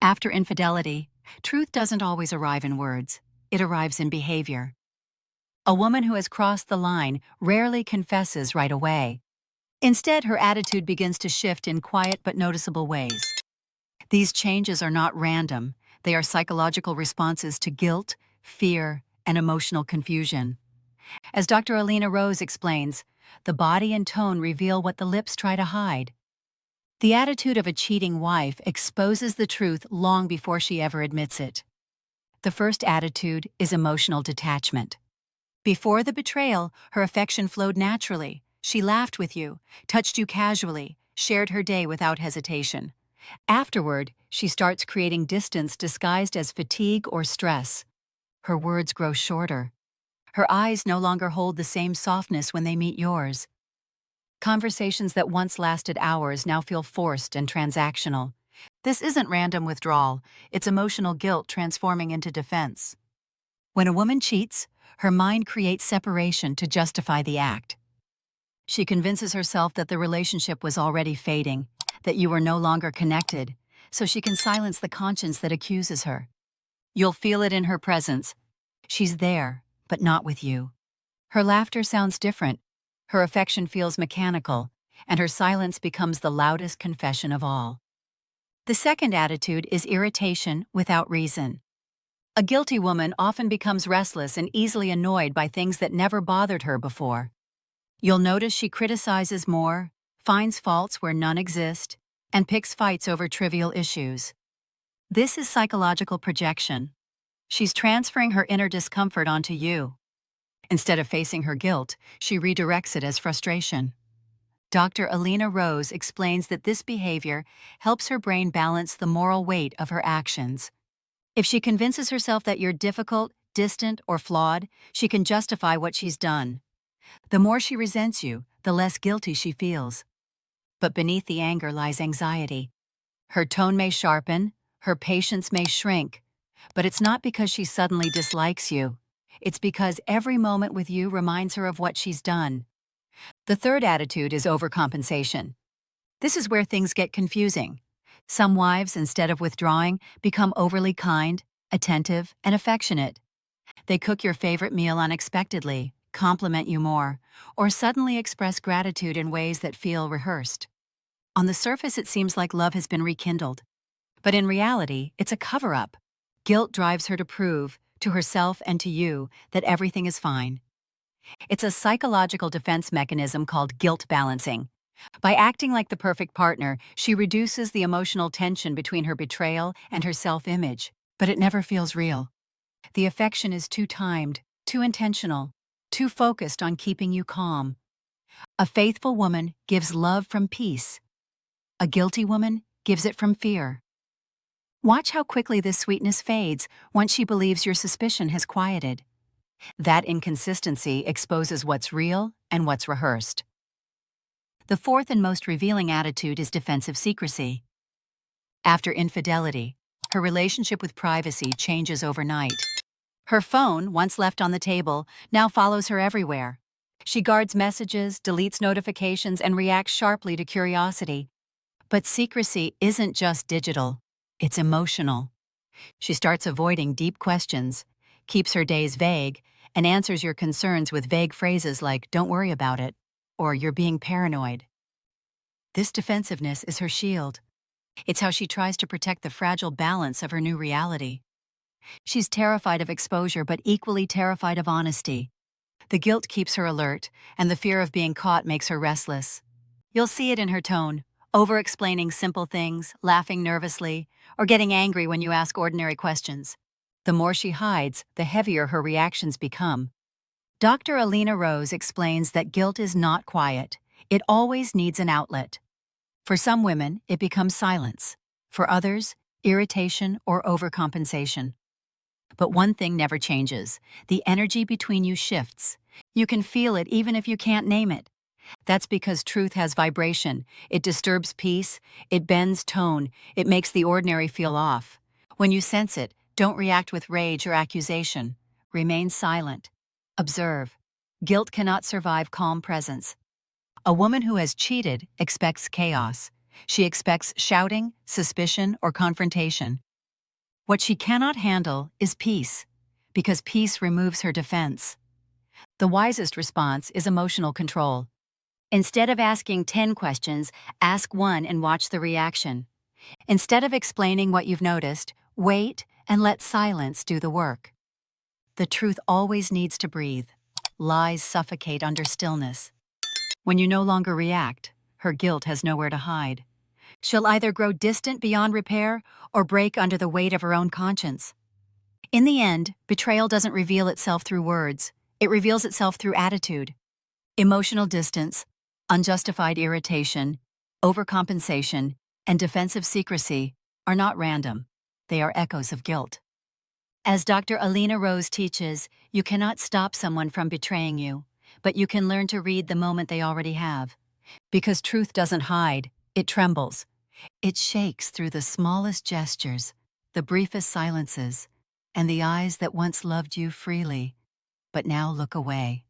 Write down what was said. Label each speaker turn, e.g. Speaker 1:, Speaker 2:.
Speaker 1: After infidelity, truth doesn't always arrive in words. It arrives in behavior. A woman who has crossed the line rarely confesses right away. Instead, her attitude begins to shift in quiet but noticeable ways. These changes are not random. They are psychological responses to guilt, fear, and emotional confusion. As Dr. Alina Rose explains, the body and tone reveal what the lips try to hide. The attitude of a cheating wife exposes the truth long before she ever admits it. The first attitude is emotional detachment. Before the betrayal, her affection flowed naturally. She laughed with you, touched you casually, shared her day without hesitation. Afterward, she starts creating distance disguised as fatigue or stress. Her words grow shorter. Her eyes no longer hold the same softness when they meet yours. Conversations that once lasted hours now feel forced and transactional. This isn't random withdrawal, it's emotional guilt transforming into defense. When a woman cheats, her mind creates separation to justify the act. She convinces herself that the relationship was already fading, that you were no longer connected, so she can silence the conscience that accuses her. You'll feel it in her presence. She's there, but not with you. Her laughter sounds different. Her affection feels mechanical, and her silence becomes the loudest confession of all. The second attitude is irritation without reason. A guilty woman often becomes restless and easily annoyed by things that never bothered her before. You'll notice she criticizes more, finds faults where none exist, and picks fights over trivial issues. This is psychological projection. She's transferring her inner discomfort onto you. Instead of facing her guilt, she redirects it as frustration. Dr. Alina Rose explains that this behavior helps her brain balance the moral weight of her actions. If she convinces herself that you're difficult, distant, or flawed, she can justify what she's done. The more she resents you, the less guilty she feels. But beneath the anger lies anxiety. Her tone may sharpen, her patience may shrink, but it's not because she suddenly dislikes you. It's because every moment with you reminds her of what she's done. The third attitude is overcompensation. This is where things get confusing. Some wives, instead of withdrawing, become overly kind, attentive, and affectionate. They cook your favorite meal unexpectedly, compliment you more, or suddenly express gratitude in ways that feel rehearsed. On the surface, it seems like love has been rekindled. But in reality, it's a cover-up. Guilt drives her to prove, to herself and to you, that everything is fine. It's a psychological defense mechanism called guilt balancing. By acting like the perfect partner, she reduces the emotional tension between her betrayal and her self-image, but it never feels real. The affection is too timed, too intentional, too focused on keeping you calm. A faithful woman gives love from peace. A guilty woman gives it from fear. Watch how quickly this sweetness fades once she believes your suspicion has quieted. That inconsistency exposes what's real and what's rehearsed. The fourth and most revealing attitude is defensive secrecy. After infidelity, her relationship with privacy changes overnight. Her phone, once left on the table, now follows her everywhere. She guards messages, deletes notifications, and reacts sharply to curiosity. But secrecy isn't just digital. It's emotional. She starts avoiding deep questions, keeps her days vague, and answers your concerns with vague phrases like, "Don't worry about it," or "You're being paranoid." This defensiveness is her shield. It's how she tries to protect the fragile balance of her new reality. She's terrified of exposure, but equally terrified of honesty. The guilt keeps her alert, and the fear of being caught makes her restless. You'll see it in her tone, over-explaining simple things, laughing nervously, or getting angry when you ask ordinary questions. The more she hides, the heavier her reactions become. Dr. Alina Rose explains that guilt is not quiet. It always needs an outlet. For some women, it becomes silence. For others, irritation or overcompensation. But one thing never changes. The energy between you shifts. You can feel it even if you can't name it. That's because truth has vibration. It disturbs peace, it bends tone, it makes the ordinary feel off. When you sense it, don't react with rage or accusation. Remain silent. Observe. Guilt cannot survive calm presence. A woman who has cheated expects chaos. She expects shouting, suspicion, or confrontation. What she cannot handle is peace, because peace removes her defense. The wisest response is emotional control. Instead of asking 10 questions, ask one and watch the reaction. Instead of explaining what you've noticed, wait and let silence do the work. The truth always needs to breathe. Lies suffocate under stillness. When you no longer react, her guilt has nowhere to hide. She'll either grow distant beyond repair or break under the weight of her own conscience. In the end, betrayal doesn't reveal itself through words. It reveals itself through attitude. Emotional distance, unjustified irritation, overcompensation, and defensive secrecy are not random. They are echoes of guilt. As Dr. Alina Rose teaches, you cannot stop someone from betraying you, but you can learn to read the moment they already have. Because truth doesn't hide, it trembles. It shakes through the smallest gestures, the briefest silences, and the eyes that once loved you freely, but now look away.